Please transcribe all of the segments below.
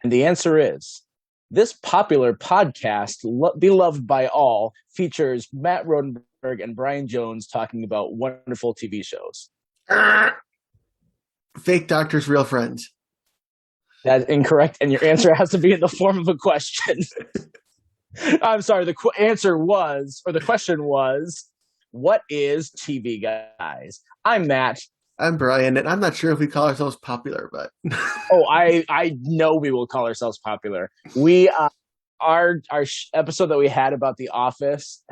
And the answer is this popular podcast, beloved by all, features Matt Rodenberg and Brian Jones talking about wonderful TV shows. Fake doctors, real friends. That's incorrect, and your answer has to be in the form of a question. I'm sorry, the answer was, or the question was, what is TV, guys? I'm Matt. I'm Brian, and I'm not sure if we call ourselves popular, but Oh, I know we will call ourselves popular. We our episode that we had about The Office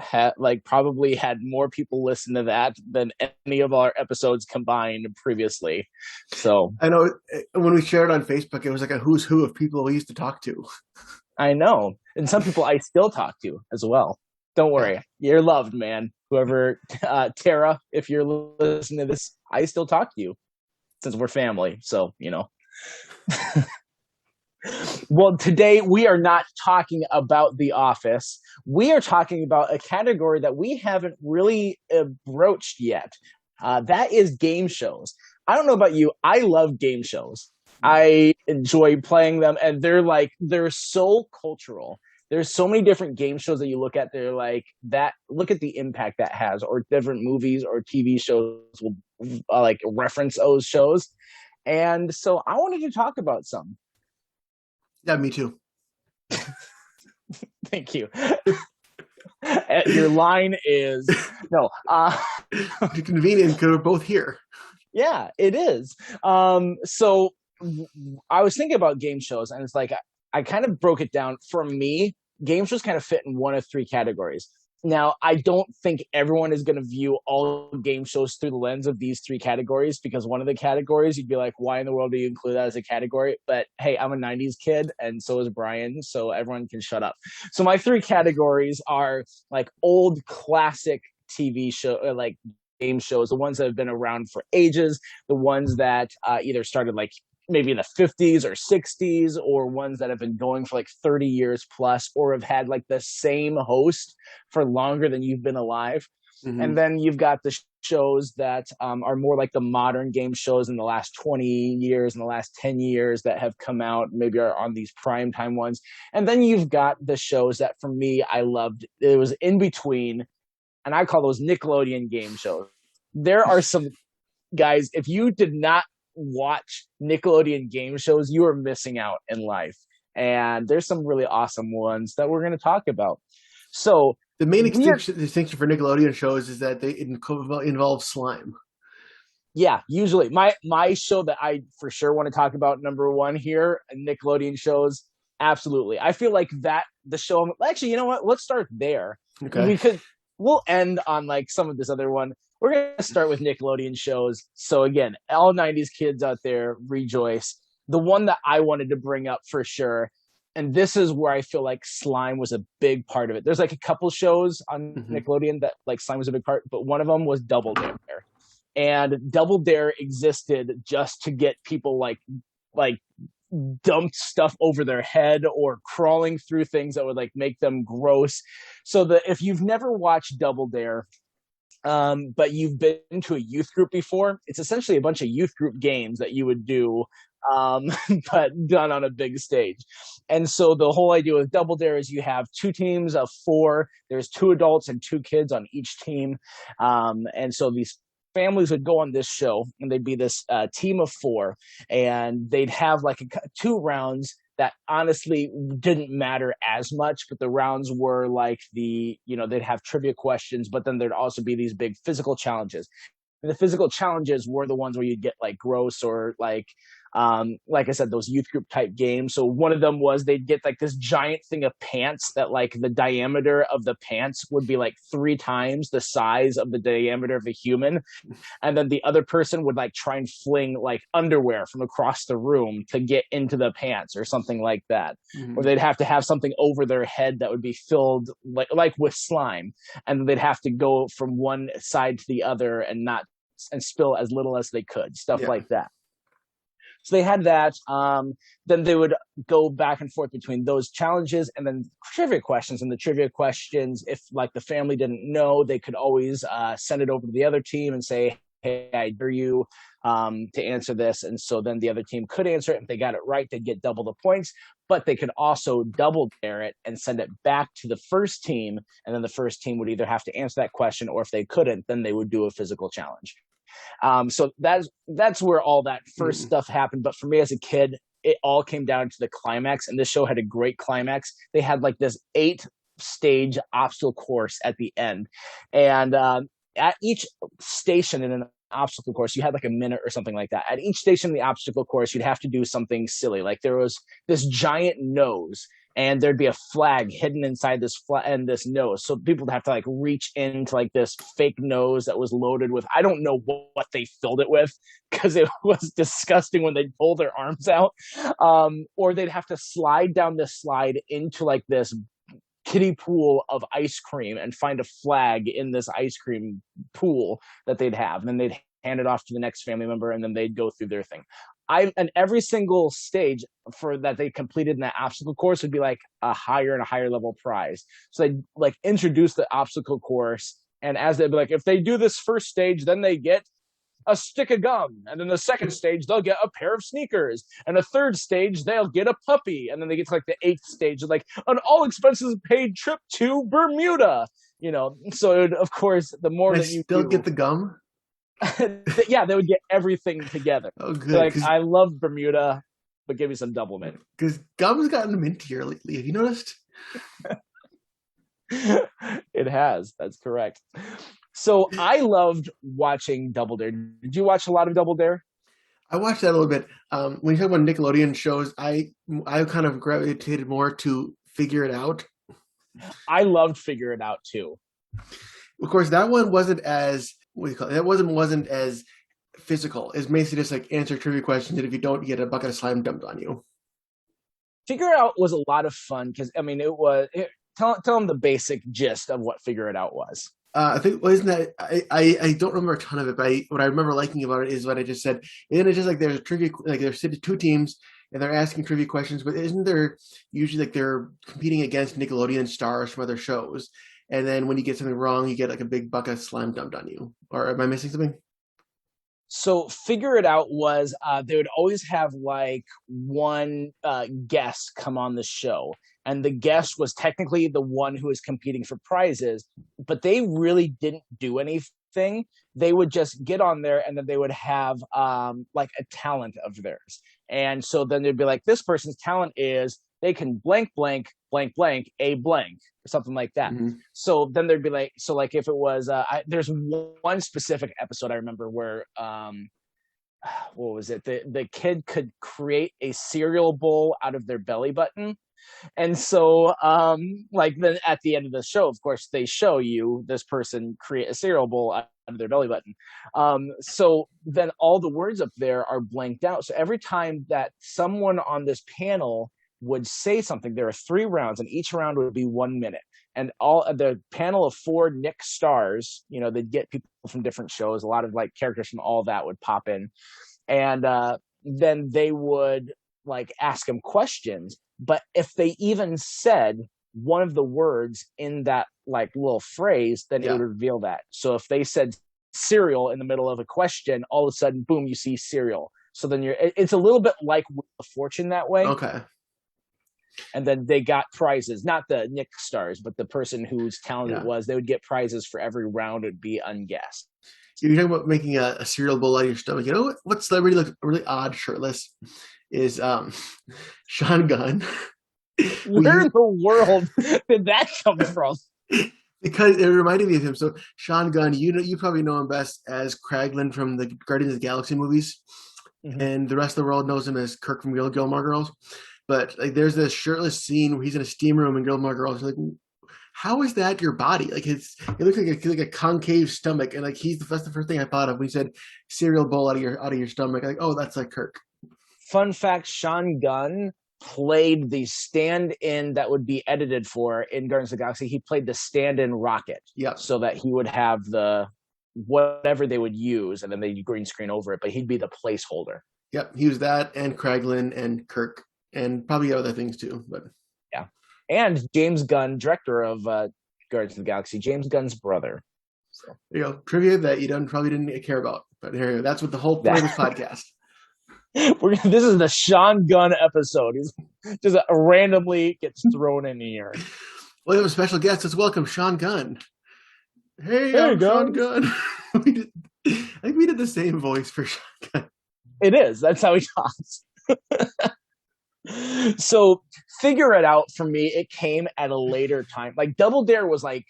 probably had more people listen to that than any of our episodes combined previously. So I know when we shared on Facebook, it was like a who's who of people we used to talk to. I know, and some people I still talk to as well. Don't worry, you're loved, man. Whoever, Tara, if you're listening to this, I still talk to you since we're family. So you know. Well, today we are not talking about The Office. We are talking about a category that we haven't really broached yet. That is game shows. I don't know about you. I love game shows. I enjoy playing them, and they're so cultural. There's so many different game shows that you look at. They're like that. Look at the impact that has, or different movies or TV shows will like reference those shows. And so I wanted to talk about some. Yeah, me too. Thank you. Your line is no. It's convenient because we're both here. Yeah, it is. So I was thinking about game shows, and it's like I kind of broke it down. For me, game shows kind of fit in one of three categories. Now, I don't think everyone is going to view all game shows through the lens of these three categories, because one of the categories, you'd be like, why in the world do you include that as a category? But hey, I'm a 90s kid, and so is Brian, so everyone can shut up. So my three categories are like old classic TV show, like game shows, the ones that have been around for ages, the ones that either started like maybe in the 50s or 60s, or ones that have been going for like 30 years plus, or have had like the same host for longer than you've been alive. Mm-hmm. And then you've got the shows that are more like the modern game shows in the last 20 years, in the last 10 years that have come out, maybe are on these primetime ones. And then you've got the shows that for me, I loved. It was in between, and I call those Nickelodeon game shows. There are some guys, if you did not watch Nickelodeon game shows, you are missing out in life. And there's some really awesome ones that we're going to talk about. So the main distinction for Nickelodeon shows is that they involve slime. Yeah, usually my show that I for sure want to talk about, number one here, Nickelodeon shows, absolutely. I feel like that the show. Actually, you know what? Let's start there. Okay. We'll end on like some of this other one. We're going to start with Nickelodeon shows. So again, all 90s kids out there, rejoice. The one that I wanted to bring up for sure, and this is where I feel like slime was a big part of it. There's like a couple shows on Nickelodeon that like slime was a big part, but one of them was Double Dare. And Double Dare existed just to get people like dumped stuff over their head or crawling through things that would like make them gross. So if you've never watched Double Dare, but you've been to a youth group before, it's essentially a bunch of youth group games that you would do, but done on a big stage. And so the whole idea with Double Dare is you have two teams of four. There's two adults and two kids on each team. And so these families would go on this show, and they'd be this team of four, and they'd have like two rounds that honestly didn't matter as much, but the rounds were like they'd have trivia questions, but then there'd also be these big physical challenges. And the physical challenges were the ones where you'd get like gross or like I said, those youth group type games. So one of them was they'd get like this giant thing of pants that like the diameter of the pants would be like 3 times the size of the diameter of a human. And then the other person would like try and fling like underwear from across the room to get into the pants or something like that. Or they'd have to have something over their head that would be filled like with slime. And they'd have to go from one side to the other and spill as little as they could, stuff like that. So they had that. Then they would go back and forth between those challenges and then trivia questions. And the trivia questions, if like the family didn't know, they could always send it over to the other team and say, hey, I dare you to answer this. And so then the other team could answer it. If they got it right, they'd get double the points, but they could also double dare it and send it back to the first team. And then the first team would either have to answer that question, or if they couldn't, then they would do a physical challenge. So that's where all that first stuff happened. But for me as a kid, it all came down to the climax, and this show had a great climax. They had like this 8-stage obstacle course at the end, and at each station in an obstacle course, you had like a minute or something like that. At each station in the obstacle course, you'd have to do something silly. Like there was this giant nose, and there'd be a flag hidden inside this and this nose. So people would have to like reach into like this fake nose that was loaded with, I don't know what they filled it with, because it was disgusting when they'd pull their arms out. Or they'd have to slide down this slide into like this kiddie pool of ice cream and find a flag in this ice cream pool that they'd have. And then they'd hand it off to the next family member, and then they'd go through their thing. And every single stage for that they completed in that obstacle course would be like a higher and a higher level prize. So they like introduce the obstacle course, and as they'd be like, if they do this first stage, then they get a stick of gum, and then the second stage they'll get a pair of sneakers, and the third stage they'll get a puppy, and then they get to like the 8th stage, like an all expenses paid trip to Bermuda. So of course, the more that you still get the gum. Yeah, they would get everything together. Oh, good. Like, I love Bermuda, but give me some double mint. Because gum's gotten mintier lately. Have you noticed? It has. That's correct. So I loved watching Double Dare. Did you watch a lot of Double Dare? I watched that a little bit. When you talk about Nickelodeon shows, I kind of gravitated more to Figure It Out. I loved Figure It Out too. Of course, that one wasn't as that wasn't as physical. It's basically just like answer trivia questions, and if you don't, you get a bucket of slime dumped on you. Figure It Out was a lot of fun because tell them the basic gist of what Figure It Out was. I think wasn't that I don't remember a ton of it, but what I remember liking about it is what I just said. And it's just like there's a trivia, like there's 2 teams and they're asking trivia questions, but isn't there usually like they're competing against Nickelodeon stars from other shows? And then when you get something wrong, you get like a big bucket of slime dumped on you. Or am I missing something? So Figure It Out was they would always have like one guest come on the show, and the guest was technically the one who was competing for prizes, but they really didn't do anything. They would just get on there, and then they would have like a talent of theirs. And so then they'd be like, this person's talent is they can blank, blank, blank, blank, a blank, or something like that. Mm-hmm. So then there'd be like, so like if it was, there's one specific episode I remember where, what was it? The kid could create a cereal bowl out of their belly button. And so, like then at the end of the show, of course, they show you this person create a cereal bowl out of their belly button. So then all the words up there are blanked out. So every time that someone on this panel would say something, there are 3 rounds, and each round would be 1 minute. And all the panel of 4 Nick stars, they'd get people from different shows. A lot of like characters from all that would pop in, and then they would like ask him questions. But if they even said one of the words in that like little phrase, then it would reveal that. So if they said cereal in the middle of a question, all of a sudden, boom, you see cereal. So then it's a little bit like Wheel of Fortune that way. Okay. And then they got prizes, not the Nick stars, but the person whose talent it was. They would get prizes for every round. It'd be unguessed. You're talking about making a cereal bowl out of your stomach. You know what celebrity looks really odd shirtless is Sean Gunn. Where in the world did that come from? Because it reminded me of him. So Sean Gunn, you probably know him best as Kraglin from the Guardians of the Galaxy movies, and the rest of the world knows him as Kirk from Gilmore Girls. But like, there's this shirtless scene where he's in a steam room in Gilmore Girls. Like, how is that your body? Like, it looks like a concave stomach, and like that's the first thing I thought of when he said cereal bowl out of your stomach. Like, oh, that's like Kirk. Fun fact: Sean Gunn played the stand-in that would be edited for in Guardians of the Galaxy. He played the stand-in Rocket, so that he would have the whatever they would use, and then they'd green screen over it. But he'd be the placeholder. Yep, he was that, and Kraglin and Kirk. And probably other things too, but and James Gunn, director of Guardians of the Galaxy, James Gunn's brother. So trivia that you probably didn't care about, but here you go. That's what the whole point of this podcast. this is the Sean Gunn episode. He's just randomly gets thrown in here. Well, we have a special guest. Let's welcome Sean Gunn. Hey, Hey, I'm Sean guys. Gunn. I think we did the same voice for Sean Gunn. It is. That's how he talks. So figure it out for me. It came at a later time. Like Double Dare was like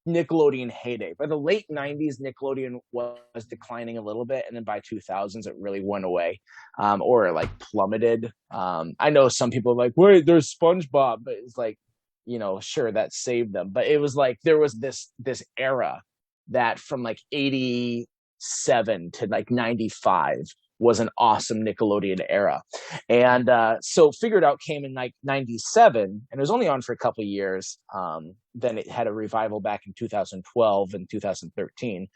Nickelodeon heyday. By the late 90s, Nickelodeon was declining a little bit. And then by 2000s, it really went away or like plummeted. I know some people are like, wait, there's SpongeBob. But it's like, sure, that saved them. But it was like there was this era that from like 87 to like 95 was an awesome Nickelodeon era. And so Figure It Out came in like 97 and it was only on for a couple of years. Then it had a revival back in 2012 and 2013.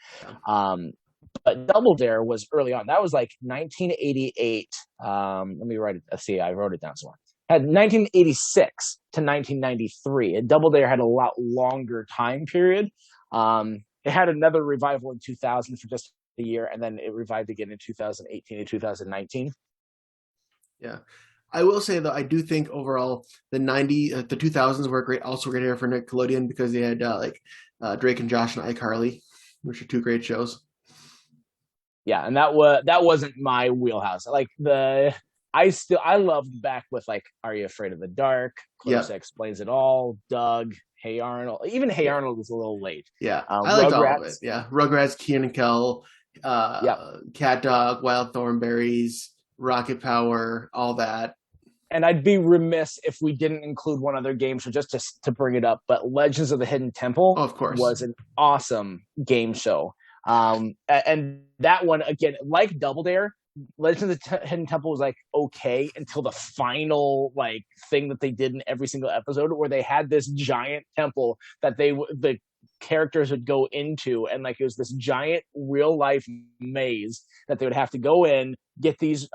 But Double Dare was early on. That was like 1988. Let me write it. See, I wrote it down somewhere. Had 1986 to 1993. And Double Dare had a lot longer time period. It had another revival in 2000 for just a year, and then it revived again in 2018 and 2019. Yeah. I will say, though, I do think overall the 2000s were also a great era for Nickelodeon because they had Drake and Josh and iCarly, which are two great shows. Yeah, and that wasn't my wheelhouse. Like I loved back with like Are You Afraid of the Dark? Clarissa Explains It All, Doug, Hey Arnold. Even Hey Arnold was a little late. Yeah, I liked all of it. Yeah, Rugrats, Kenan and Kel, Cat Dog, Wild Thornberrys, Rocket Power, all that. And I'd be remiss if we didn't include one other game show just to bring it up. But Legends of the Hidden Temple, of course, was an awesome game show. And that one again, like Double Dare, Legends of the Hidden Temple was like okay until the final like thing that they did in every single episode, where they had this giant temple that the characters would go into, and like it was this giant real life maze that they would have to go in, get these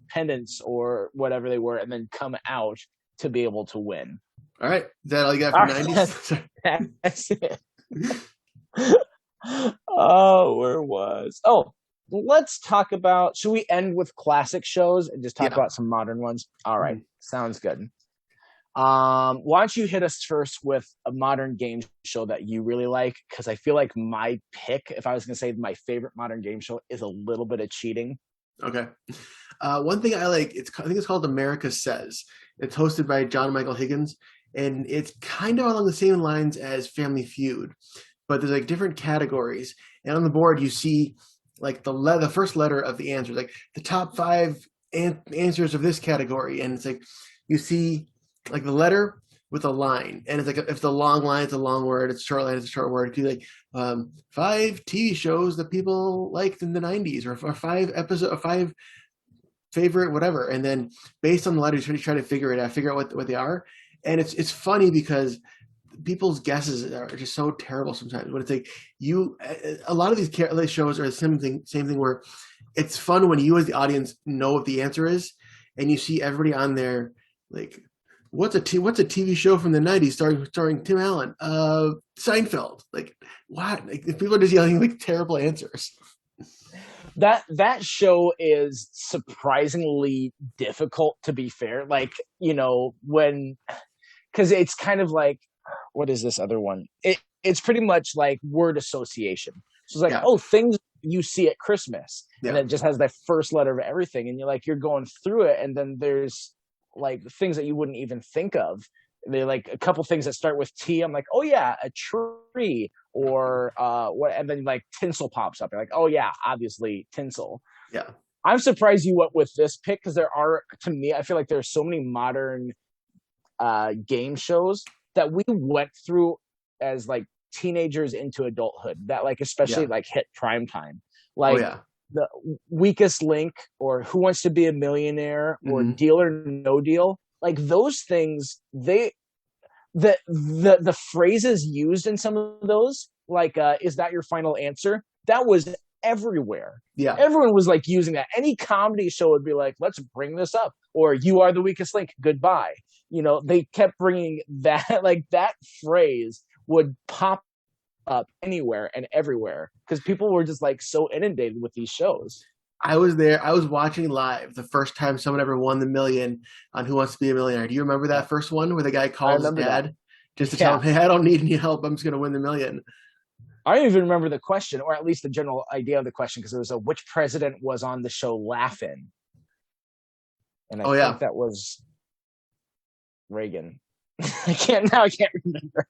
pendants or whatever they were, and then come out to be able to win. All right, is that all you got for 90s? That's it. Oh, where was? Oh, let's talk about. Should we end with classic shows and just talk about some modern ones? All right, sounds good. Why don't you hit us first with a modern game show that you really like? Because I feel like my pick, if I was going to say my favorite modern game show, is a little bit of cheating. Okay. One thing I like, I think it's called America Says. It's hosted by John Michael Higgins, and it's kind of along the same lines as Family Feud, but there's like different categories. And on the board, you see like the first letter of the answer, like the top 5 answers of this category. And it's like, you see like the letter with a line. And it's like, if the long line is a long word, it's a short line, it's a short word. It could be like 5 TV shows that people liked in the 90s, or 5 favorite whatever. And then based on the letters, you try to figure out what they are. And it's funny because people's guesses are just so terrible sometimes. When it's like a lot of these shows are the same thing where it's fun when you as the audience know what the answer is, and you see everybody on there like, what's a TV show from the 90s starring Tim Allen? Seinfeld. Like, what? Like, people are just yelling like terrible answers. That show is surprisingly difficult, to be fair. Like, because it's kind of like, what is this other one? It's pretty much like word association. So it's like, things you see at Christmas, and it just has that first letter of everything, and you're going through it, and then there's like things that you wouldn't even think of. They like a couple things that start with T. I'm like, oh yeah, a tree, or what? And then like tinsel pops up. You're like, oh yeah, obviously tinsel. Yeah. I'm surprised you went with this pick because to me, I feel like there's so many modern game shows that we went through as like teenagers into adulthood that like especially like hit prime time. Like the Weakest Link, or Who Wants to Be a Millionaire, or Deal or No Deal. Like those things, the phrases used in some of those, like is that your final answer? That was everywhere. Yeah. Everyone was like using that. Any comedy show would be like, let's bring this up. Or you are the weakest link, goodbye. They kept bringing that, like that phrase would pop up anywhere and everywhere because people were just like so inundated with these shows. I was there. I was watching live the first time someone ever won the million on Who Wants to Be a Millionaire. Do you remember Yeah, that first one where the guy I called his remember that. dad just to tell him, Yeah. "Hey, I don't need any help. I'm just going to win the million." I don't even remember the question, or at least the general idea of the question, because it was a which president was on the show Laugh-In, and I Oh yeah, think that was Reagan. I can't remember,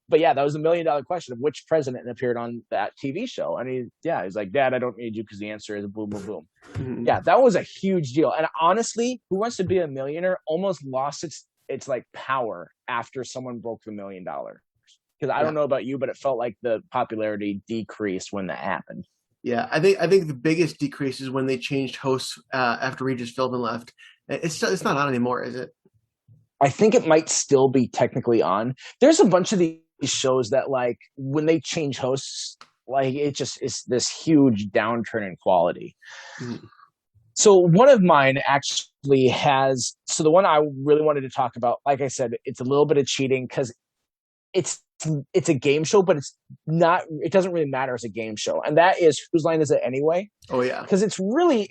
but yeah, that was $1 million question of which president appeared on that TV show, and he's like, Dad, I don't need you because the answer is boom, boom, boom. Mhm. Yeah, that was a huge deal, and honestly, Who Wants to Be a Millionaire almost lost its like power after someone broke the $1 million. Because I Yeah, don't know about you, but it felt like the popularity decreased when that happened. yeah. I think the biggest decrease is when they changed hosts after Regis Philbin left. It's not on anymore, is it? I think it might still be technically on. There's a bunch of these shows that like when they change hosts, like it just is this huge downturn in quality. Mhm. So one of mine actually has so the one I really wanted to talk about, like I said, it's a little bit of cheating because it's it's a game show, but it's not. It doesn't really matter as a game show, and that is Whose Line Is It Anyway? Oh yeah, Because it's really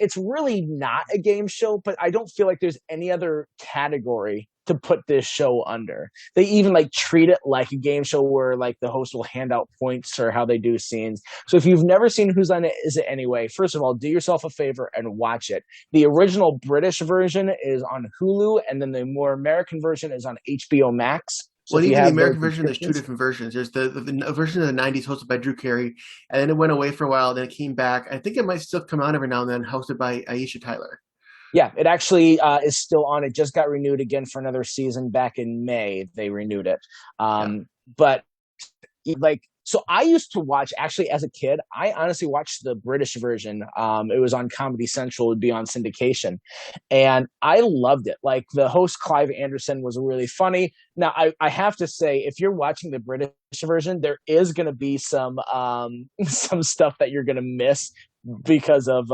not a game show, but I don't feel like there's any other category to put this show under. They even like treat it like a game show where like the host will hand out points or how they do scenes. So if you've never seen Whose Line Is It Anyway, first of all, do yourself a favor and watch it. The original British version is on Hulu, and then the more American version is on HBO Max. So well, if you even the have those American version, there's two subscriptions, different versions. There's the version of the '90s hosted by Drew Carey, and then it went away for a while. Then it came back. I think it might still come out every now and then, hosted by Aisha Tyler. yeah, it actually is still on. It just got renewed again for another season back in May. They renewed it. Yeah. But like, so I used to watch actually as a kid. I honestly watched the British version. It was on Comedy Central, it would be on syndication, and I loved it. Like the host Clive Anderson was really funny. Now I have to say, if you're watching the British version, there is going to be some some stuff that you're going to miss because of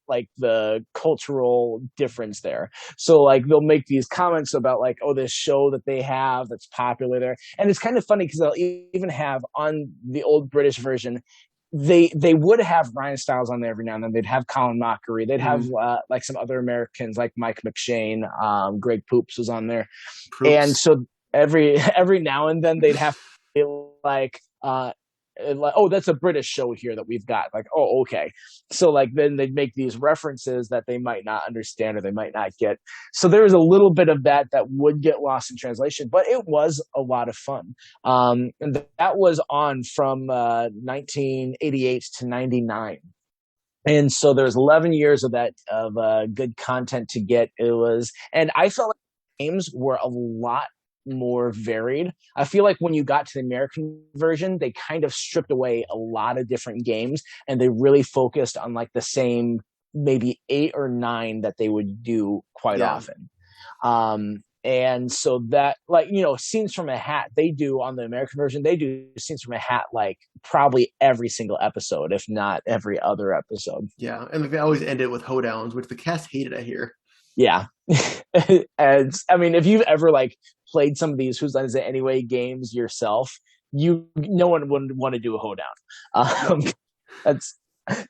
like the cultural difference there. So like they'll make these comments about like, oh, this show that they have that's popular there, and it's kind of funny because they'll even have on the old British version. They would have Ryan Stiles on there every now and then. They'd have Colin Mockery. They'd have Mm, like some other Americans like Mike McShane. Greg Poops was on there, and Proops. so every now and then they'd have like like, oh, that's a British show here that we've got. Like, oh, okay. So like then they'd make these references that they might not understand or they might not get. So there was a little bit of that would get lost in translation, but it was a lot of fun. And that was on from 1988 to 99. And so there's 11 years of that of good content to get. It was, and I felt like games were a lot more varied. I feel like when you got to the American version, they kind of stripped away a lot of different games and they really focused on like the same maybe 8 or 9 that they would do quite Yeah. often. And so that like scenes from a hat they do on the American version, they do scenes from a hat like probably every single episode, if not every other episode. Yeah, and like, they always end it with hoedowns, which the cast hated, I hear. Yeah. And I mean, if you've ever like played some of these Whose Line Is It Anyway games yourself, no one would want to do a hoedown. No. That's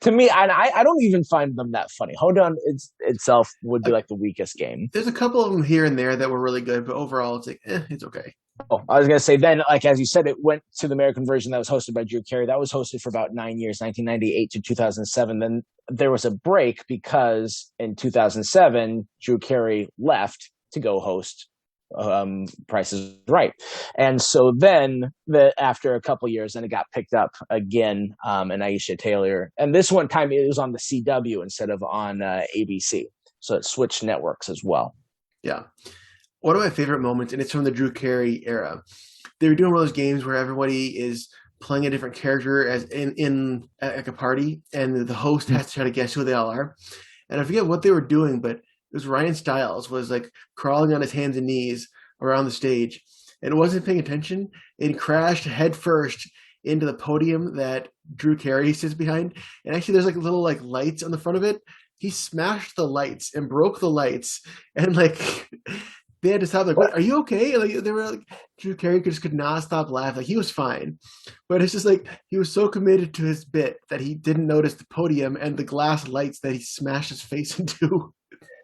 to me, and I don't even find them that funny. Hoedown itself would be Uh, like the weakest game. there's a couple of them here and there that were really good, but overall, it's like, it's okay. Oh, I was gonna say then, like as you said, it went to the American version that was hosted by Drew Carey. That was hosted for about 9 years, 1998 to 2007. Then there was a break because in 2007, Drew Carey left to go host Price is Right, and so then after a couple years, then it got picked up again, and Aisha Taylor, and this one time it was on the CW instead of on ABC, so it switched networks as well. Yeah. One of my favorite moments, and it's from the Drew Carey era. They were doing one of those games where everybody is playing a different character as in like a party, and the host has to try to guess who they all are. And I forget what they were doing, but it was Ryan Stiles was like crawling on his hands and knees around the stage and wasn't paying attention and crashed headfirst into the podium that Drew Carey sits behind. And actually, there's like little like lights on the front of it. He smashed the lights and broke the lights, and like they had to stop. Like, what, are you okay? Like they were like, Drew Carey just could not stop laughing. Like he was fine, but it's just like he was so committed to his bit that he didn't notice the podium and the glass lights that he smashed his face into.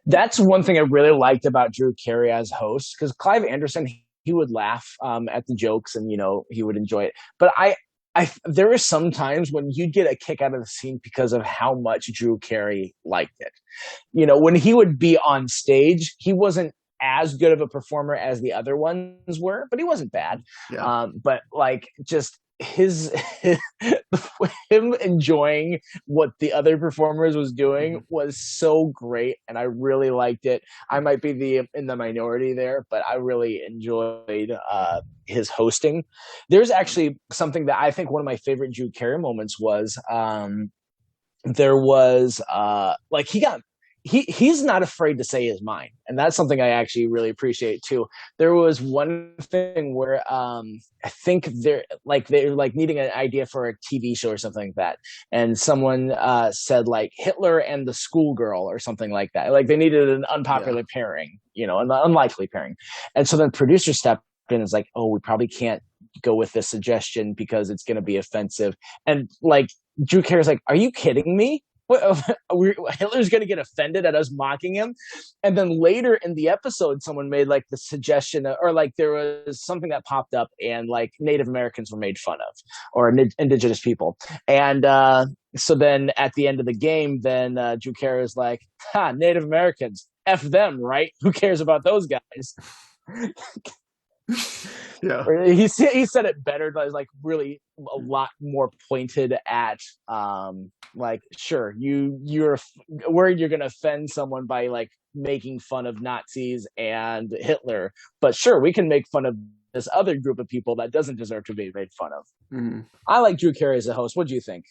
That's one thing I really liked about Drew Carey as host, because Clive Anderson, he would laugh at the jokes, and he would enjoy it. But there were some times when you'd get a kick out of the scene because of how much Drew Carey liked it. When he would be on stage, he wasn't as good of a performer as the other ones were, but he wasn't bad. Yeah. But like just his him enjoying what the other performers was doing was so great, and I really liked it. I might be in the minority there, but I really enjoyed his hosting. There's actually something that I think one of my favorite Drew Carey moments was there was like he's not afraid to say his mind, and that's something I actually really appreciate too. There was one thing where I think they're needing an idea for a TV show or something like that, and someone said like Hitler and the schoolgirl or something like that. Like they needed an unpopular pairing, an unlikely pairing, and so then producer stepped in and was like, "Oh, we probably can't go with this suggestion because it's going to be offensive." And like Drew Carey's like, "Are you kidding me? Hitler's going to get offended at us mocking him?" And then later in the episode, someone made like the suggestion, or like there was something that popped up, and like Native Americans were made fun of, or indigenous people. And so then at the end of the game, then Drew Carey is like, "Ha, Native Americans, F them, right? Who cares about those guys?" Yeah. He said it better, but it was like really a lot more pointed at like, sure, you're worried you're gonna offend someone by like making fun of Nazis and Hitler, but sure, we can make fun of this other group of people that doesn't deserve to be made fun of. I like Drew Carey as a host. What do you think?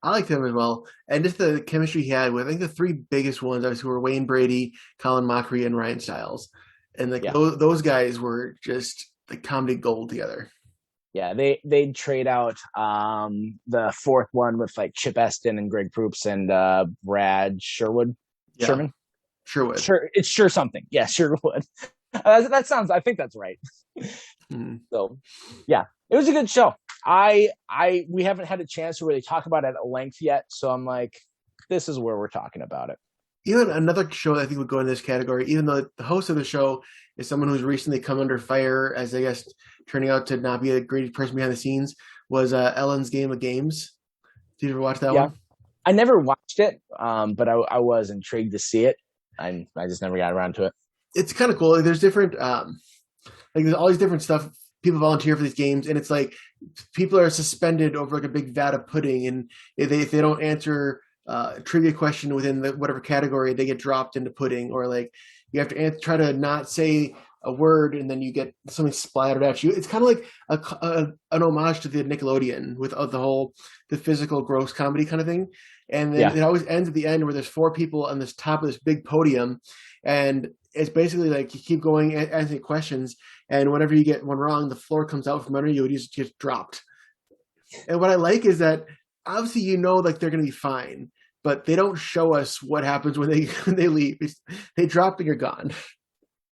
I liked him as well, and just the chemistry he had with, I think, the three biggest ones obviously were Wayne Brady, Colin Mockery, and Ryan Stiles, and like those guys were just like comedy gold together. Yeah, they'd trade out the fourth one with like Chip Eston and Greg Proops and Brad Sherwood. Sherman? Sherwood. Sure, it's sure something. Yeah, Sherwood. That sounds, I think that's right. So yeah, it was a good show. We haven't had a chance to really talk about it at length yet, so I'm like, this is where we're talking about it. Even another show that I think would go in this category, even though the host of the show is someone who's recently come under fire as, I guess, turning out to not be a great person behind the scenes, was Ellen's Game of Games. Did you ever watch that one? I never watched it, but I was intrigued to see it. I just never got around to it. It's kind of cool. Like, there's different, there's all these different stuff. People volunteer for these games, and it's like people are suspended over like a big vat of pudding, and if they don't answer a trivia question within whatever category, they get dropped into pudding, or like you have to try to not say a word and then you get something splattered at you. It's kind of like an homage to the Nickelodeon with the physical gross comedy kind of thing. And then it always ends at the end where there's four people on this top of this big podium, and it's basically like you keep going answering questions, and whenever you get one wrong, the floor comes out from under you and you just get dropped. And what I like is that obviously like they're going to be fine, but they don't show us what happens when they leave. They drop and you're gone.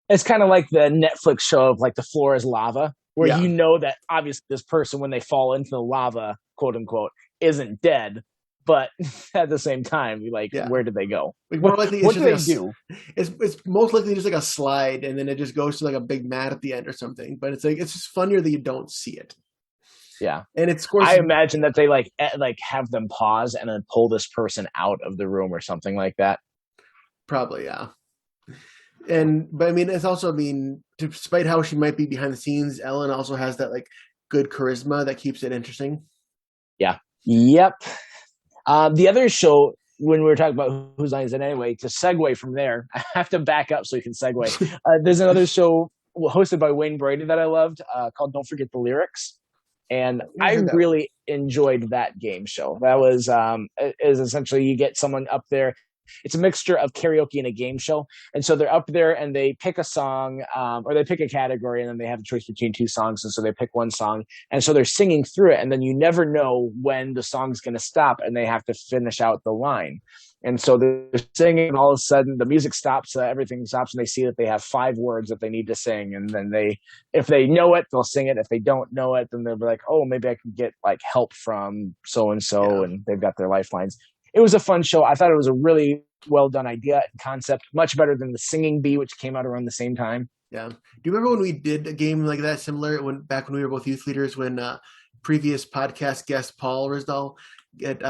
It's kind of like the Netflix show of like the floor is lava, where you know that obviously this person, when they fall into the lava, quote unquote, isn't dead, but at the same time, where did they go? Like, more likely, what do they do? It's most likely just like a slide, and then it just goes to like a big mat at the end or something. But it's just funnier that you don't see it. Yeah, and it scores. I imagine that they like have them pause and then pull this person out of the room or something like that. Probably, yeah. But I mean, it's also, despite how she might be behind the scenes, Ellen also has that like good charisma that keeps it interesting. Yeah. Yep. The other show, when we were talking about Whose Line Is It Anyway, to segue from there, I have to back up so we can segue. There's another show hosted by Wayne Brady that I loved called Don't Forget the Lyrics. And I really enjoyed that game show. That was is essentially you get someone up there it's a mixture of karaoke and a game show. And so they're up there and they pick a song, or they pick a category, and then they have a choice between two songs. And so they pick one song, and so they're singing through it, and then you never know when the song's going to stop, and they have to finish out the line. And so they're singing, and all of a sudden the music stops, everything stops, and they see that they have 5 words that they need to sing. And then if they know it, they'll sing it. If they don't know it, then they'll be like, oh, maybe I can get like help from so and so, and they've got their lifelines. It was a fun show. I thought it was a really well done idea and concept, much better than the Singing Bee, which came out around the same time. Yeah. Do you remember when we did a game like that, similar, back when we were both youth leaders, when previous podcast guest Paul Risdall get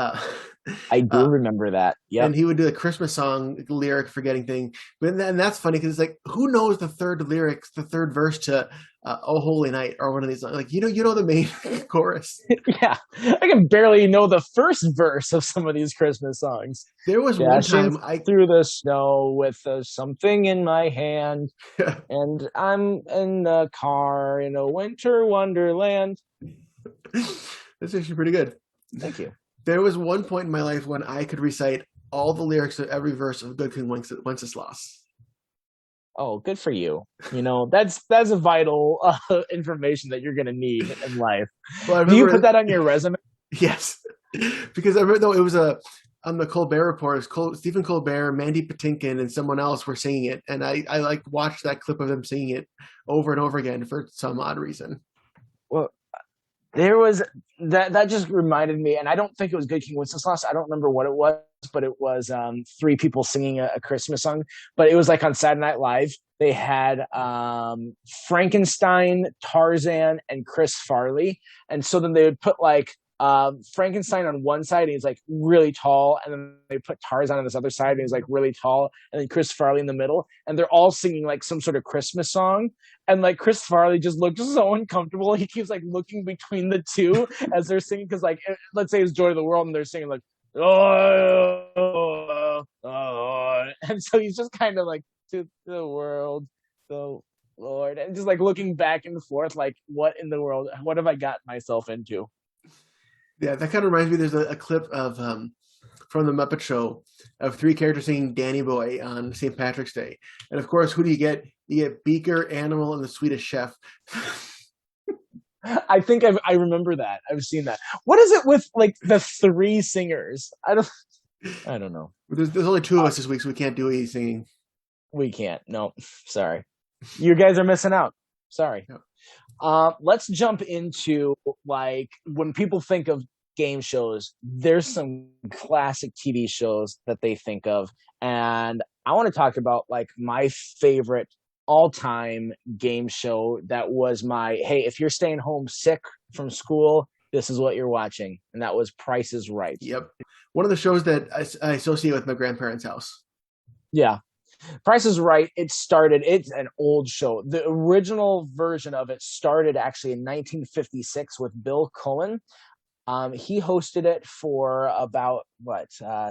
I do remember that. Yeah. And he would do a Christmas song lyric forgetting thing. And that's funny because it's like, who knows the third lyrics, the third verse to "Oh Holy Night" or one of these? Like, you know the main chorus. Yeah, I can barely know the first verse of some of these Christmas songs. There was one time through the snow with something in my hand, and I'm in the car in a winter wonderland. That's actually pretty good. Thank you. There was one point in my life when I could recite all the lyrics of every verse of Good King Wenceslas. Oh, good for you. You know, that's a vital information that you're going to need in life. Well, do you put that on your resume? Yes. Because I remember, it was on the Colbert Report, it was Stephen Colbert, Mandy Patinkin, and someone else were singing it. And I like watched that clip of them singing it over and over again for some odd reason. Well, there was that just reminded me, and I don't think it was Good King Wenceslas. I don't remember what it was, but it was 3 people singing a Christmas song. But it was like on Saturday Night Live. They had Frankenstein, Tarzan, and Chris Farley. And so then they would put like Frankenstein on one side, and he's like really tall, and then they put Tarzan on this other side, and he's like really tall, and then Chris Farley in the middle, and they're all singing like some sort of Christmas song. And like Chris Farley just looked so uncomfortable. He keeps like looking between the two as they're singing, because like let's say it's Joy to the World, and they're singing like and so he's just kind of like, to the world, the Lord, and just like looking back and forth, like, what in the world? What have I got myself into? Yeah, that kind of reminds me. There's a clip of from the Muppet Show of 3 characters singing Danny Boy on St. Patrick's Day, and of course, who do you get? You get Beaker, Animal, and the Swedish Chef. I think I remember that. I've seen that. What is it with like the 3 singers? I don't know. There's only 2 of us this week, so we can't do any singing. We can't. No, sorry. You guys are missing out. Sorry. Yep. Let's jump into, like, when people think of game shows, there's some classic TV shows that they think of. And I want to talk about like my favorite all-time game show that was my, hey, if you're staying home sick from school, this is what you're watching. And that was Price is Right. Yep. One of the shows that I associate with my grandparents' house. Yeah. Price is Right. It's an old show. The original version of it started actually in 1956 with Bill Cullen. He hosted it for about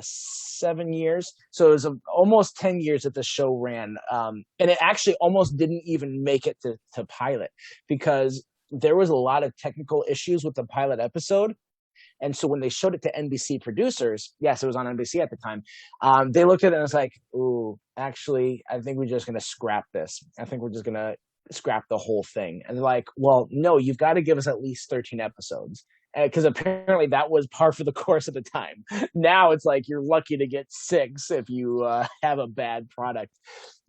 7 years. So it was almost 10 years that the show ran. And it actually almost didn't even make it to pilot, because there was a lot of technical issues with the pilot episode. And so when they showed it to NBC producers, yes, it was on NBC at the time, they looked at it and was like, ooh, actually, I think we're just going to scrap this. I think we're just going to scrap the whole thing. And they're like, well, no, you've got to give us at least 13 episodes. Because apparently that was par for the course at the time. Now it's like you're lucky to get 6 if you have a bad product.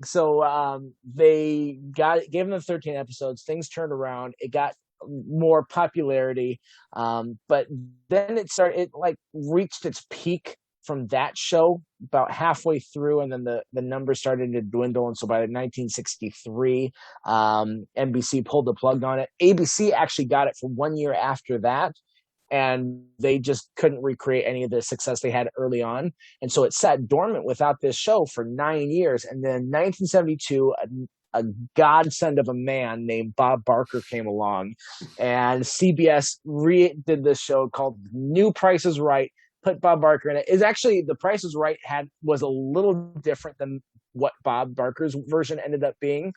So they gave them the 13 episodes. Things turned around. It got more popularity, but then it like reached its peak from that show about halfway through, and then the numbers started to dwindle. And so by 1963, NBC pulled the plug on it. ABC actually got it for 1 year after that, and they just couldn't recreate any of the success they had early on. And so it sat dormant without this show for 9 years. And then 1972, a godsend of a man named Bob Barker came along, and CBS redid this show called New Price is Right, put Bob Barker in it. Is actually, the Price is Right was a little different than what Bob Barker's version ended up being.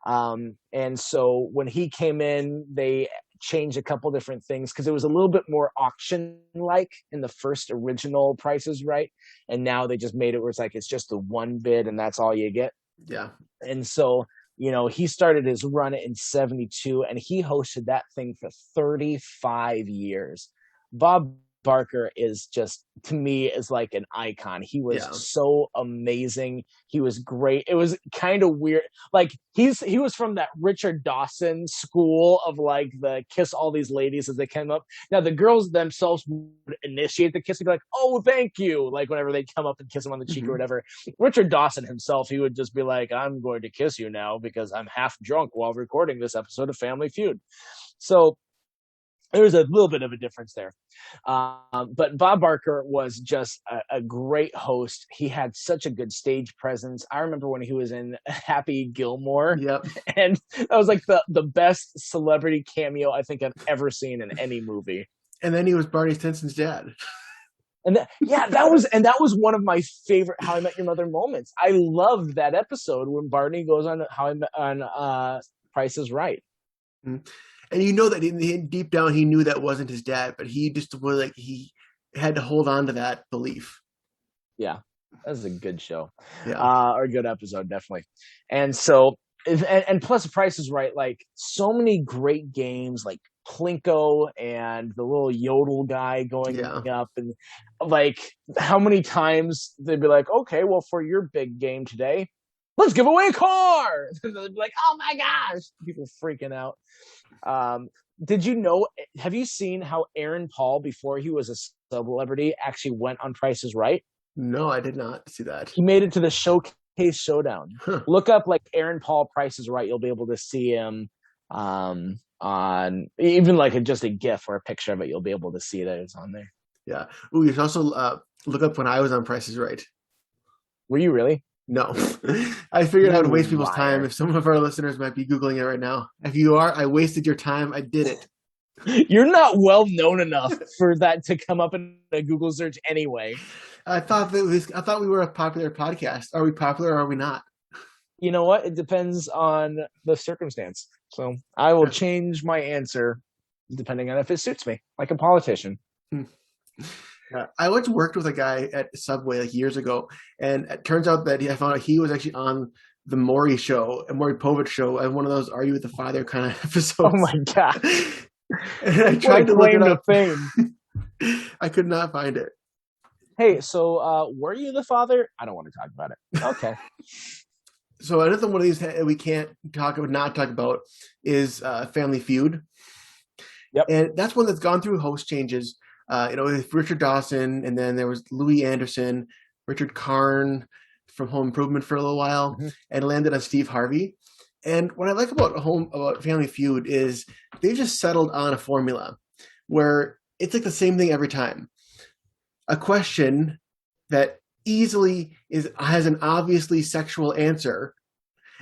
And so when he came in, they change a couple different things because it was a little bit more auction like in the first original Price is Right, and now they just made it where it's like it's just the one bid and that's all you get. Yeah. And so, he started his run in 72 and he hosted that thing for 35 years. Bob Barker is just, to me, is like an icon. He was so amazing. He was great. It was kind of weird. Like he was from that Richard Dawson school of like the kiss all these ladies as they came up. Now the girls themselves would initiate the kiss and be like, "Oh, thank you," like whenever they'd come up and kiss him on the cheek or whatever. Richard Dawson himself, he would just be like, "I'm going to kiss you now because I'm half drunk while recording this episode of Family Feud." So there's a little bit of a difference there. But Bob Barker was just a great host. He had such a good stage presence. I remember when he was in Happy Gilmore. Yep. And that was like the best celebrity cameo I think I've ever seen in any movie. And then he was Barney Stinson's dad. And that was one of my favorite How I Met Your Mother moments. I loved that episode when Barney goes on Price is Right. Mm-hmm. And that deep down he knew that wasn't his dad, but he just was like he had to hold on to that belief. Yeah, that was a good show, or a good episode, definitely. And so, and plus, Price is Right. Like so many great games, like Plinko and the little yodel guy going up, and like how many times they'd be like, "Okay, well, for your big game today, let's give away a car." And they'd be like, "Oh my gosh!" People freaking out. Have you seen how Aaron Paul, before he was a celebrity, actually went on Price is Right? No, I did not see that. He made it to the Showcase Showdown. Huh. Look up like Aaron Paul Price is Right. You'll be able to see him on even like just a GIF or a picture of it. You'll be able to see that it's on there. Yeah. Ooh, you should also look up when I was on Price is Right. Were you really? No. I figured I would waste people's time. If some of our listeners might be Googling it right now. If you are, I wasted your time. I did it. You're not well known enough for that to come up in a Google search anyway. I thought we were a popular podcast. Are we popular or are we not? You know what? It depends on the circumstance. So I will change my answer depending on if it suits me, like a politician. I once worked with a guy at Subway like years ago, and it turns out that I found out he was actually on the Maury show, a Maury Povich show, and one of those "Are You with the Father" kind of episodes. Oh my god! And I tried to look it up. I could not find it. Hey, so were you the father? I don't want to talk about it. Okay. So another one of these we can't not talk about is Family Feud. Yep. And that's one that's gone through host changes. With Richard Dawson, and then there was Louis Anderson, Richard Karn from Home Improvement for a little while, and landed on Steve Harvey. And what I like about Family Feud is they've just settled on a formula where it's like the same thing every time. A question that easily has an obviously sexual answer,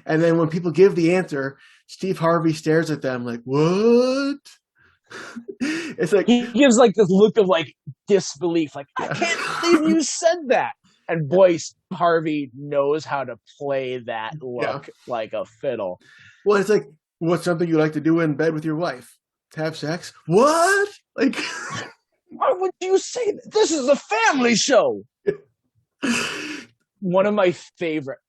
and then when people give the answer, Steve Harvey stares at them like, "What?" It's like he gives like this look of like disbelief, like I can't believe you said that. And boy, Harvey knows how to play that look like a fiddle. Well, it's like, what's something you like to do in bed with your wife? Have sex? What? Like, why would you say that? This is a family show. One of my favorite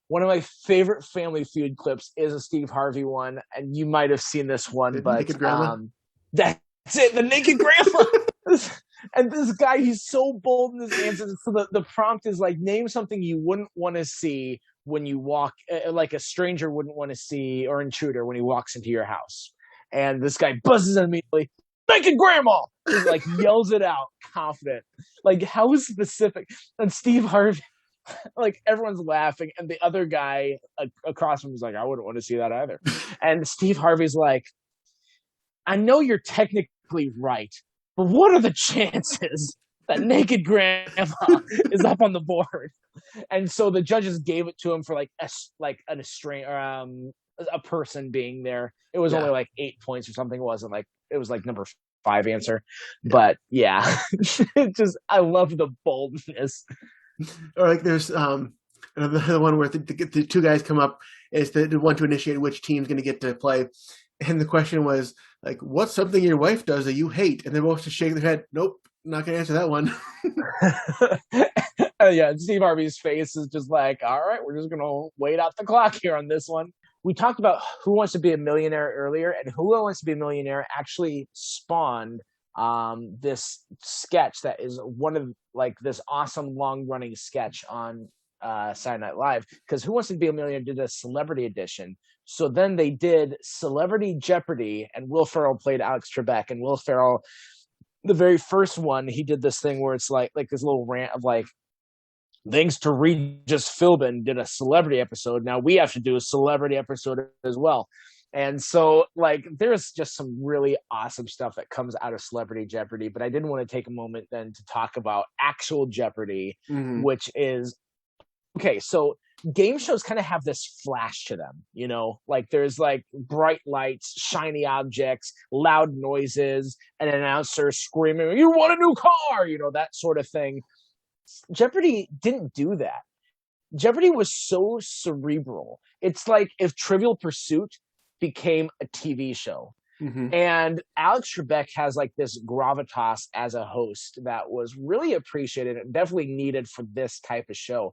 Family Feud clips is a Steve Harvey one, and you might have seen this one, but that's it, the naked grandma. And this guy, he's so bold in his answers. So the prompt is like, name something you wouldn't want to see when you walk, like a stranger wouldn't want to see, or intruder when he walks into your house. And this guy buzzes immediately, naked grandma! He like yells it out, confident. Like, how specific? And Steve Harvey, like everyone's laughing, and the other guy across from him is like, I wouldn't want to see that either. And Steve Harvey's like, I know you're technically right, but what are the chances that naked grandma is up on the board? And so the judges gave it to him for like an a person being there. It was only like 8 points or something. It was like number 5 answer. But yeah, I love the boldness. Or like there's another one where the two guys come up. It's the one to initiate which team's going to get to play. And the question was like, "What's something your wife does that you hate?" And they both just shake their head. Nope, not gonna answer that one. Yeah, Steve Harvey's face is just like, all right, we're just gonna wait out the clock here on this one. We talked about Who Wants to Be a Millionaire earlier, and Who Wants to Be a Millionaire actually spawned this sketch that is one of like this awesome long running sketch on Saturday Night Live, because Who Wants to Be a Millionaire did a celebrity edition. So then they did Celebrity Jeopardy, and Will Ferrell played Alex Trebek, and Will Ferrell, the very first one, he did this thing where it's like this little rant of like, thanks to Regis Philbin did a celebrity episode. Now we have to do a celebrity episode as well. And so like there's just some really awesome stuff that comes out of Celebrity Jeopardy, but I didn't want to take a moment then to talk about actual Jeopardy, Mm-hmm. which is okay, so game shows kind of have this flash to them, like there's like bright lights, shiny objects, loud noises, an announcer screaming, "You want a new car," that sort of thing. Jeopardy didn't do that. Jeopardy was so cerebral. It's like if Trivial Pursuit became a TV show. Mm-hmm. And Alex Trebek has like this gravitas as a host that was really appreciated and definitely needed for this type of show.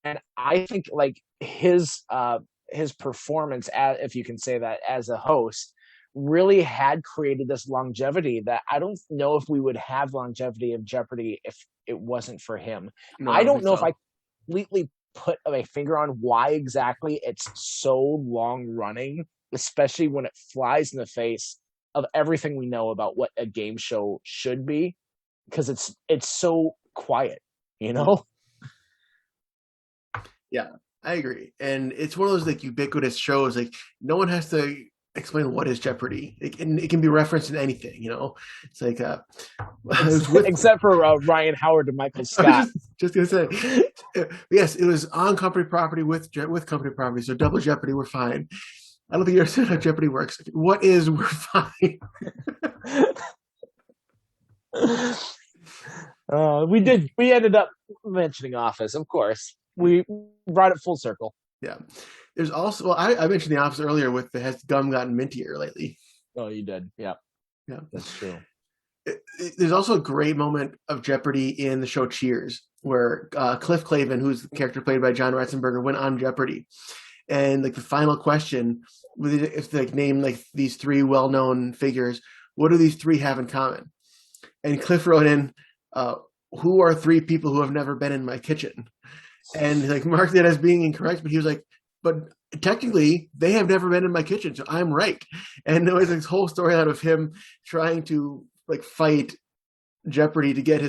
And I think like his performance, as, if you can say that, as a host really had created this longevity that I don't know if we would have longevity of Jeopardy if it wasn't for him. No, I don't think know if so. I completely put my finger on why exactly it's so long running, especially when it flies in the face of everything we know about what a game show should be, because it's so quiet, you know? Yeah, I agree. And it's one of those like ubiquitous shows. Like no one has to explain what is Jeopardy. It can be referenced in anything. It's like it was with, Except for Ryan Howard and Michael I was Scott. just gonna say, yes, it was on company property with company property, so double jeopardy. We're fine. I don't think you understand how Jeopardy works. What is we're fine? We ended up mentioning Office, of course. We brought it full circle. Yeah. There's also, well, I mentioned The Office earlier with the has gum gotten mintier lately. Oh, you did. Yeah. Yeah. That's true. There's also a great moment of Jeopardy in the show Cheers, where Cliff Clavin, who's the character played by John Ratzenberger, went on Jeopardy, and like the final question, if they like name like these three well-known figures, what do these three have in common? And Cliff wrote in, "Who are three people who have never been in my kitchen?" And like marked it as being incorrect, but he was like, "But technically, they have never been in my kitchen, so I'm right." And there was this whole story out of him trying to like fight Jeopardy to get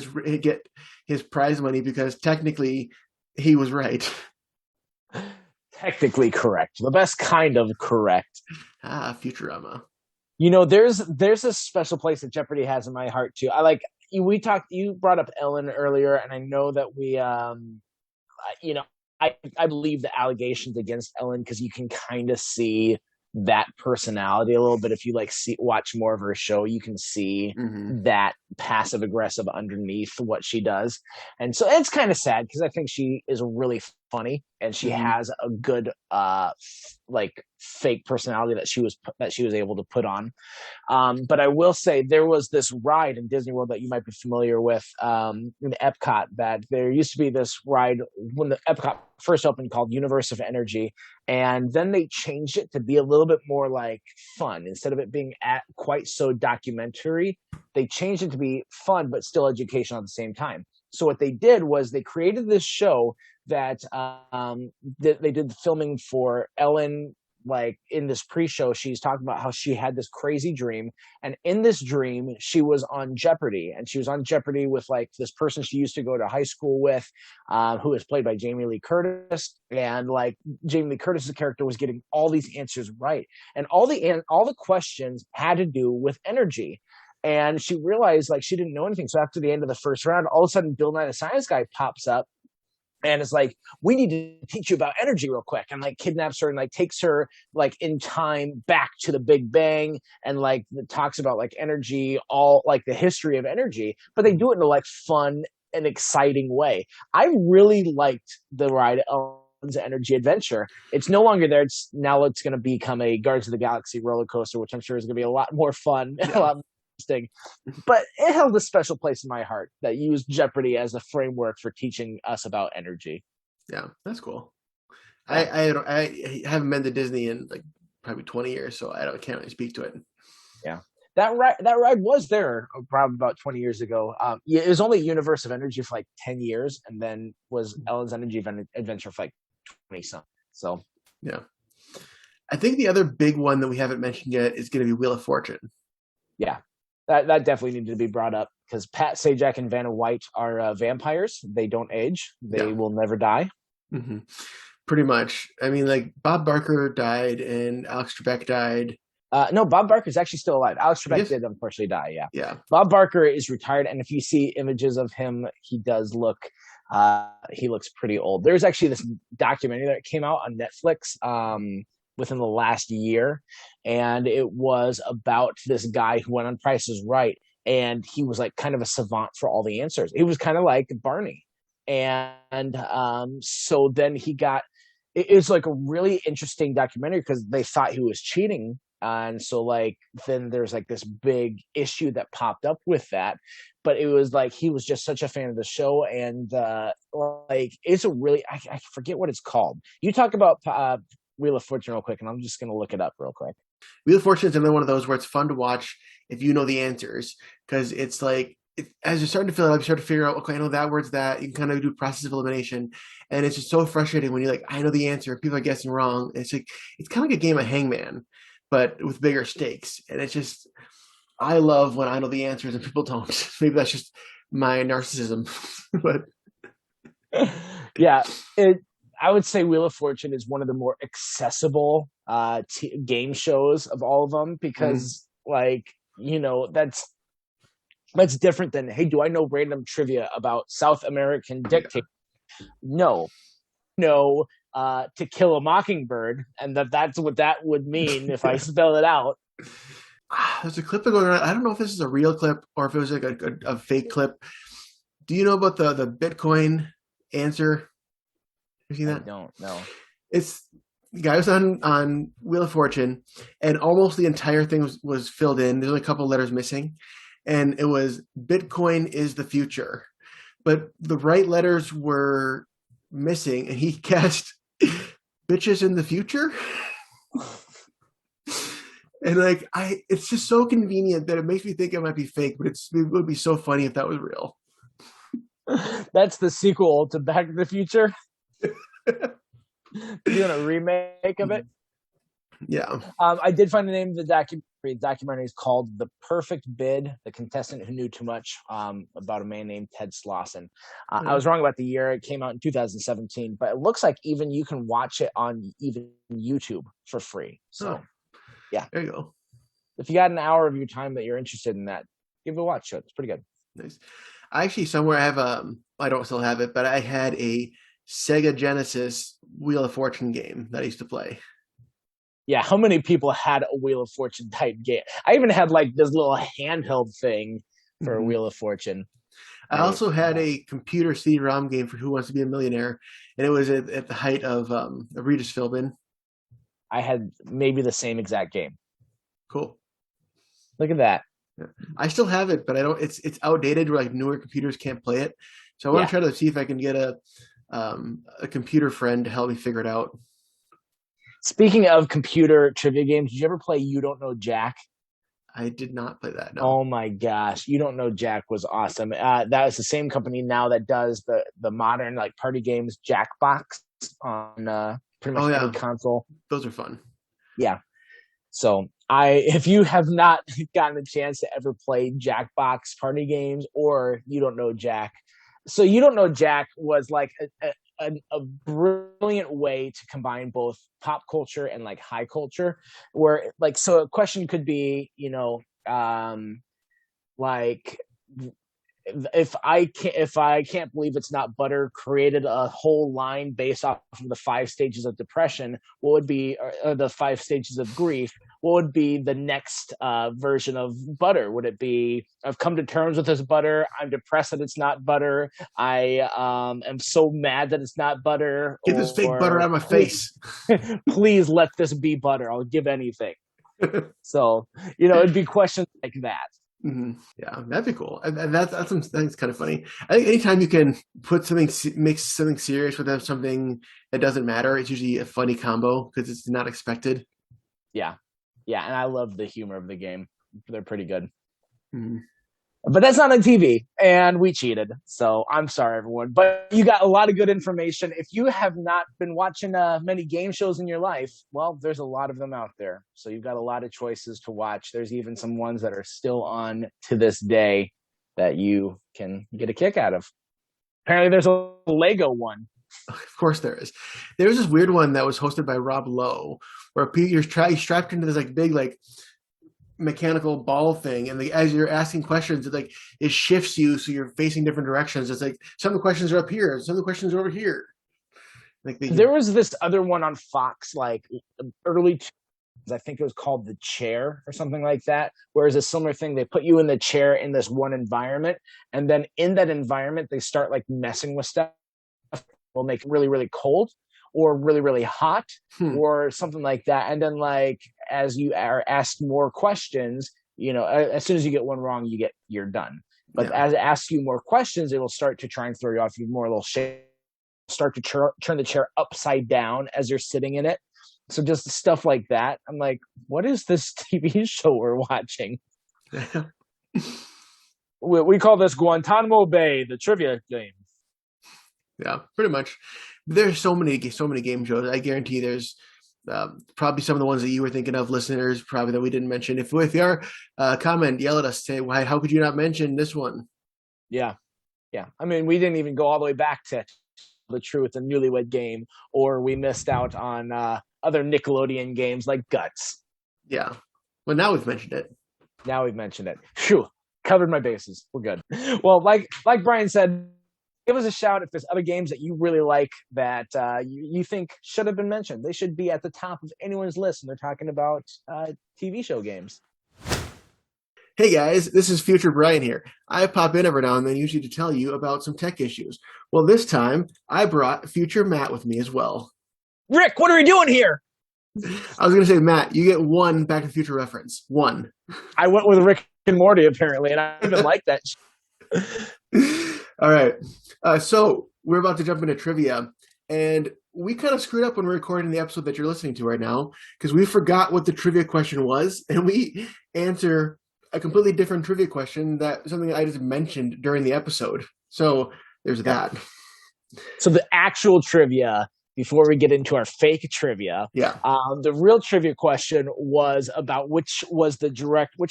his prize money because technically he was right. Technically correct. The best kind of correct. Futurama. There's a special place that Jeopardy has in my heart too. You brought up Ellen earlier, and I know that I believe the allegations against Ellen, because you can kind of see that personality a little bit. If you watch more of her show, you can see that passive aggressive underneath what she does. And so it's kind of sad because I think she is really funny and she has a good fake personality that she was able to put on. But I will say there was this ride in Disney World that you might be familiar with in Epcot, that there used to be this ride when the Epcot first opened called Universe of Energy. And then they changed it to be a little bit more like fun. Instead of it being quite so documentary, they changed it to be fun, but still educational at the same time. So what they did was they created this show that they did the filming for Ellen. Like in this pre-show, she's talking about how she had this crazy dream, and in this dream she was on Jeopardy, and she was on Jeopardy with like this person she used to go to high school with, who is played by Jamie Lee Curtis. And like Jamie Lee Curtis's character was getting all these answers right, and all the questions had to do with energy. And she realized like she didn't know anything. So after the end of the first round, all of a sudden Bill Nye the Science Guy pops up and it's like, "We need to teach you about energy real quick," and like kidnaps her and like takes her like in time back to the Big Bang, and like talks about like energy, all like the history of energy, but they do it in a like fun and exciting way. I really liked the ride Alan's Energy Adventure. It's no longer there. It's going to become a Guardians of the Galaxy roller coaster, which I'm sure is going to be a lot more fun, a lot more interesting. But it held a special place in my heart that used Jeopardy as a framework for teaching us about energy. Yeah, that's cool. I haven't been to Disney in like probably 20 years, so can't really speak to it. Yeah. That ride was there probably about 20 years ago. It was only Universe of Energy for like 10 years, and then was Ellen's Energy Adventure for like 20 something. So yeah, I think the other big one that we haven't mentioned yet is going to be Wheel of Fortune. Yeah, that definitely needed to be brought up because Pat Sajak and Vanna White are vampires. They don't age. They will never die. Mm-hmm. Pretty much. I mean, like Bob Barker died and Alex Trebek died. No, Bob Barker is actually still alive. Alex Trebek did unfortunately die. Yeah. Yeah. Bob Barker is retired, and if you see images of him, he does look. He looks pretty old. There's actually this documentary that came out on Netflix within the last year, and it was about this guy who went on Price is Right, and he was like kind of a savant for all the answers. He was kind of like Barney, and so then he got. It was like a really interesting documentary because they thought he was cheating. And so like then there's like this big issue that popped up with that, but it was like he was just such a fan of the show, and like it's a really I forget what it's called. You talk about Wheel of Fortune real quick, and I'm just gonna look it up real quick. Wheel of Fortune is another one of those where it's fun to watch if you know the answers, because it's like as you're starting to fill it up, you start to figure out, okay, I know that word's that. You can kind of do process of elimination, and it's just so frustrating when you're like, I know the answer, people are guessing wrong. It's like it's kind of like a game of Hangman, but with bigger stakes. And it's just, I love when I know the answers and people don't. Maybe that's just my narcissism, but yeah, I would say Wheel of Fortune is one of the more accessible game shows of all of them because, like, you know, that's different than, hey, do I know random trivia about South American dictators? No. To Kill a Mockingbird, and that's what that would mean if I spell it out. There's a clip going around. I don't know if this is a real clip or if it was like a fake clip. Do you know about the Bitcoin answer? Have you seen that? I don't know. It's the guy was on Wheel of Fortune, and almost the entire thing was filled in. There's only a couple letters missing, and it was Bitcoin is the future, but the right letters were missing, and he guessed bitches in the future. And like it's just so convenient that it makes me think it might be fake, but it would be so funny if that was real. That's the sequel to Back to the Future. Doing a remake of it. Yeah. I did find the name of the documentary. The documentary is called "The Perfect Bid: The Contestant Who Knew Too Much," about a man named Ted Slauson. I was wrong about the year. It came out in 2017, but it looks like even you can watch it on even YouTube for free. So, yeah, there you go. If you got an hour of your time that you're interested in that, give it a watch. It's pretty good. Nice. I actually somewhere I have I don't still have it, but I had a Sega Genesis Wheel of Fortune game that I used to play. Yeah, how many people had a Wheel of Fortune type game? I even had like this little handheld thing for a Wheel of Fortune. I also had a computer CD-ROM game for Who Wants to Be a Millionaire, and it was at the height of Regis Philbin. I had maybe the same exact game. Cool. Look at that. Yeah. I still have it, but I don't. It's outdated. Where like newer computers can't play it. So I want to try to see if I can get a computer friend to help me figure it out. Speaking of computer trivia games, did you ever play You Don't Know Jack? I did not play that. No. Oh my gosh, You Don't Know Jack was awesome. That is the same company now that does the modern like party games, Jackbox, on pretty much any console. Those are fun. Yeah. So if you have not gotten a chance to ever play Jackbox party games or You Don't Know Jack, so You Don't Know Jack was like a brilliant way to combine both pop culture and like high culture, where like, so a question could be, like if I can't believe it's not butter created a whole line based off of the 5 stages of depression, what would be the 5 stages of grief? What would be the next version of butter? Would it be I've come to terms with this butter? I'm depressed that it's not butter. I am so mad that it's not butter. Get this fake butter out of my please, face. please let this be butter. I'll give anything. So it'd be questions like that. Mm-hmm. Yeah, that'd be cool, and that's kind of funny. I think anytime you can put mix something serious with something that doesn't matter, it's usually a funny combo because it's not expected. Yeah, and I love the humor of the game. They're pretty good. Mm-hmm. But that's not on TV, and we cheated. So I'm sorry, everyone. But you got a lot of good information. If you have not been watching many game shows in your life, well, there's a lot of them out there. So you've got a lot of choices to watch. There's even some ones that are still on to this day that you can get a kick out of. Apparently, there's a Lego one. Of course there is. There was this weird one that was hosted by Rob Lowe, where you're strapped into this big mechanical ball thing, and as you're asking questions, it shifts you so you're facing different directions. It's like some of the questions are up here, some of the questions are over here. There was this other one on Fox, early, I think it was called The Chair or something like that, whereas a similar thing, they put you in the chair in this one environment, and then in that environment they start messing with stuff, will make it really, really cold or really, really hot or something like that. And then as you are asked more questions, as soon as you get one wrong, you're done. But as it asks you more questions, it will start to try and throw you off even more. It'll start to turn the chair upside down as you're sitting in it. So just stuff like that. I'm like, what is this TV show we're watching? We call this Guantanamo Bay, the trivia game. Yeah, pretty much. There's so many game shows. I guarantee there's probably some of the ones that you were thinking of, listeners, probably that we didn't mention. If you are, comment, yell at us, say, why? How could you not mention this one? Yeah. I mean, we didn't even go all the way back to The Truth and Newlywed Game, or we missed out on other Nickelodeon games like Guts. Yeah. Well, now we've mentioned it. Phew, covered my bases. We're good. Well, like Brian said, give us a shout if there's other games that you really like that you think should have been mentioned. They should be at the top of anyone's list when they're talking about TV show games. Hey guys, this is Future Brian here. I pop in every now and then usually to tell you about some tech issues. Well, this time I brought Future Matt with me as well. Rick, what are we doing here? I was going to say, Matt, you get one Back to the Future reference. One. I went with Rick and Morty, apparently, and I even like that. All right. So we're about to jump into trivia, and we kind of screwed up when we're recording the episode that you're listening to right now because we forgot what the trivia question was, and we answer a completely different trivia question something I just mentioned during the episode. So there's that. So the actual trivia, before we get into our fake trivia, the real trivia question was about which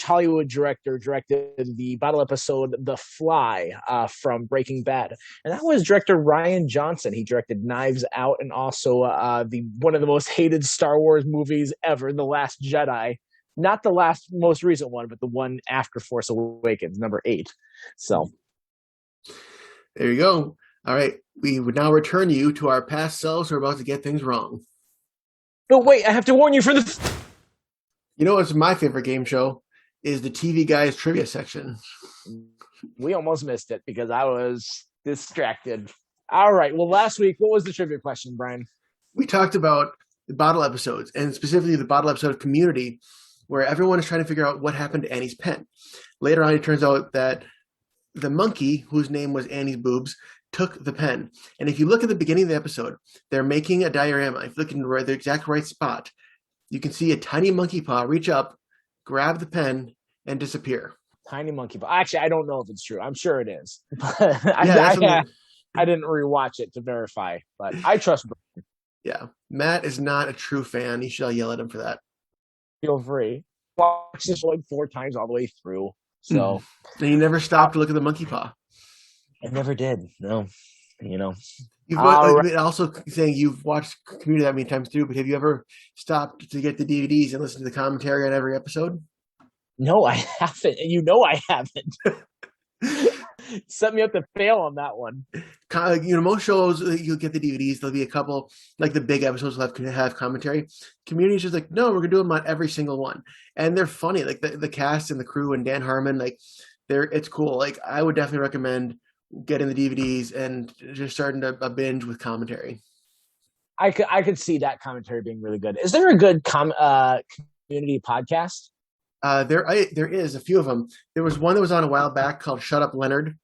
Hollywood director directed the bottle episode The Fly from Breaking Bad, and that was director Rian Johnson. He directed Knives Out and also one of the most hated Star Wars movies ever, The Last Jedi. Not the most recent one, but the one after Force Awakens, number 8. So there you go. All right, we would now return you to our past selves who are about to get things wrong. But wait, I have to warn you for this. You know what's my favorite game show is the TV Guys trivia section. We almost missed it because I was distracted. All right, well, last week, what was the trivia question, Brian? We talked about the bottle episodes, and specifically the bottle episode of Community, where everyone is trying to figure out what happened to Annie's pen. Later on, it turns out that the monkey, whose name was Annie's Boobs, took the pen. And if you look at the beginning of the episode, they're making a diorama. If you look in the exact right spot, you can see a tiny monkey paw reach up, grab the pen, and disappear. Tiny monkey paw. Actually, I don't know if it's true. I'm sure it is. I didn't rewatch it to verify, but I trust Brian. Yeah. Matt is not a true fan. You should yell at him for that. Feel free. Watched this 4 times all the way through. So and you never stopped to look at the monkey paw. I never did. No, You've also saying you've watched Community that many times too, but have you ever stopped to get the DVDs and listen to the commentary on every episode? No, I haven't. And I haven't. Set me up to fail on that one. Most shows you'll get the DVDs. There'll be a couple, like the big episodes will have commentary. Community's just like, no, we're gonna do them on every single one, and they're funny. Like the cast and the crew and Dan Harmon, like it's cool. Like I would definitely recommend getting the DVDs and just starting a binge with commentary. I could see that commentary being really good. Is there a good community podcast? There is a few of them. There was one that was on a while back called "Shut Up, Leonard"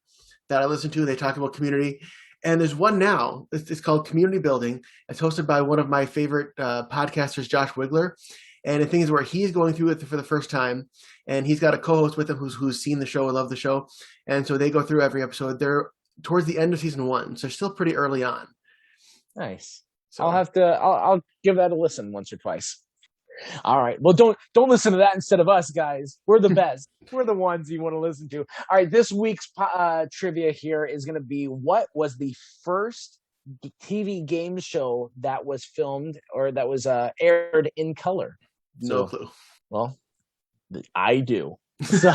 that I listened to. They talk about community, and there's one now. It's called Community Building. It's hosted by one of my favorite podcasters, Josh Wigler. And the thing is where he's going through it for the first time, and he's got a co-host with him who's seen the show and loved the show, and so they go through every episode. They're towards the end of season 1, so still pretty early on. Nice. So I'll give that a listen once or twice. All right. Well, don't listen to that instead of us, guys. We're the best. We're the ones you want to listen to. All right. This week's trivia here is going to be, what was the first TV game show that was filmed or that was aired in color? No clue. Well, I do. So,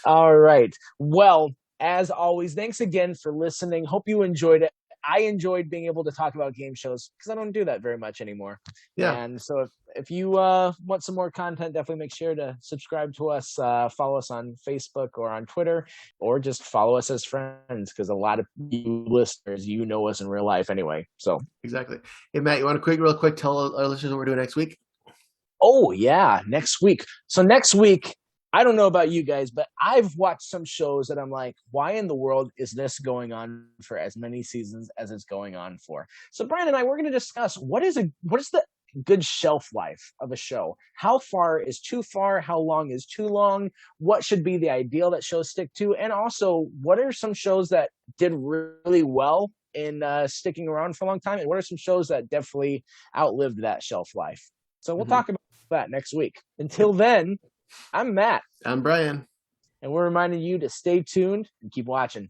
all right. Well, as always, thanks again for listening. Hope you enjoyed it. I enjoyed being able to talk about game shows because I don't do that very much anymore. Yeah. And so if you want some more content, definitely make sure to subscribe to us, follow us on Facebook or on Twitter, or just follow us as friends because a lot of you listeners, you know us in real life anyway. So exactly. Hey, Matt, you want to real quick tell our listeners what we're doing next week? Oh, yeah, next week. So next week, I don't know about you guys, but I've watched some shows that I'm like, why in the world is this going on for as many seasons as it's going on for? So Brian and I, we're going to discuss what is the good shelf life of a show? How far is too far? How long is too long? What should be the ideal that shows stick to? And also, what are some shows that did really well in sticking around for a long time? And what are some shows that definitely outlived that shelf life? So we'll talk about that next week. Until then, I'm Matt. I'm Brian. And we're reminding you to stay tuned and keep watching.